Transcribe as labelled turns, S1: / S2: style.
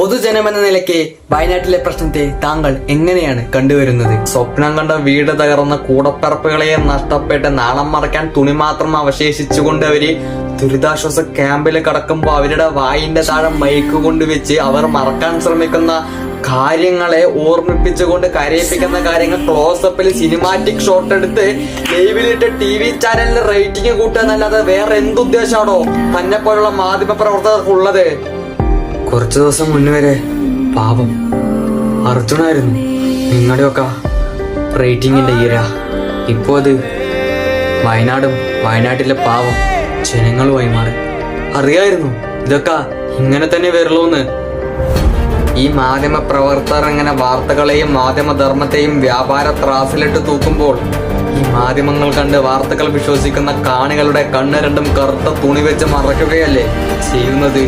S1: പൊതുജനമെന്ന നിലയ്ക്ക് വയനാട്ടിലെ പ്രശ്നത്തെ താങ്കൾ എങ്ങനെയാണ് കണ്ടുവരുന്നത്? സ്വപ്നം കണ്ട വീട് തകർന്ന കൂടപ്പിറപ്പുകളെ നഷ്ടപ്പെട്ട് നാണം മറയ്ക്കാൻ തുണി മാത്രം അവശേഷിച്ചുകൊണ്ട് അവര് ദുരിതാശ്വാസ ക്യാമ്പിൽ കടക്കുമ്പോൾ അവരുടെ വായിന്റെ താഴെ മൈക്ക് കൊണ്ടുവച്ച് അവർ മറക്കാൻ ശ്രമിക്കുന്ന കാര്യങ്ങളെ ഓർമ്മിപ്പിച്ചുകൊണ്ട് കരയിപ്പിക്കുന്ന കാര്യങ്ങൾ ക്ലോസപ്പിൽ സിനിമാറ്റിക് ഷോട്ട് എടുത്ത് ലൈവിലിട്ട് TV ചാനലിൽ റേറ്റിംഗ് കൂട്ടുക എന്നല്ലാതെ വേറെ എന്തുദ്ദേശമാണോ തന്നെ പോലുള്ള മാധ്യമ പ്രവർത്തകർക്കുള്ളത്? കുറച്ചു ദിവസം മുന്നേ വരെ പാപം അർജുനായിരുന്നു നിങ്ങളുടെയൊക്കെ റേറ്റിംഗിന്റെ ഈര. ഇപ്പോ അത് വയനാട്ടിലെ പാവം ജനങ്ങളുമായി മാറി. അറിയായിരുന്നു ഇതൊക്കെ ഇങ്ങനെ തന്നെ വരുള്ളൂന്ന്. ഈ മാധ്യമ പ്രവർത്തകർ ഇങ്ങനെ വാർത്തകളെയും മാധ്യമധർമ്മത്തെയും വ്യാപാര ത്രാസിലിട്ട് തൂക്കുമ്പോൾ ഈ മാധ്യമങ്ങൾ കണ്ട് വാർത്തകൾ വിശ്വസിക്കുന്ന കാണികളുടെ കണ്ണ് രണ്ടും കറുത്ത തുണി വെച്ച് മറയ്ക്കുകയല്ലേ ചെയ്യുന്നത്?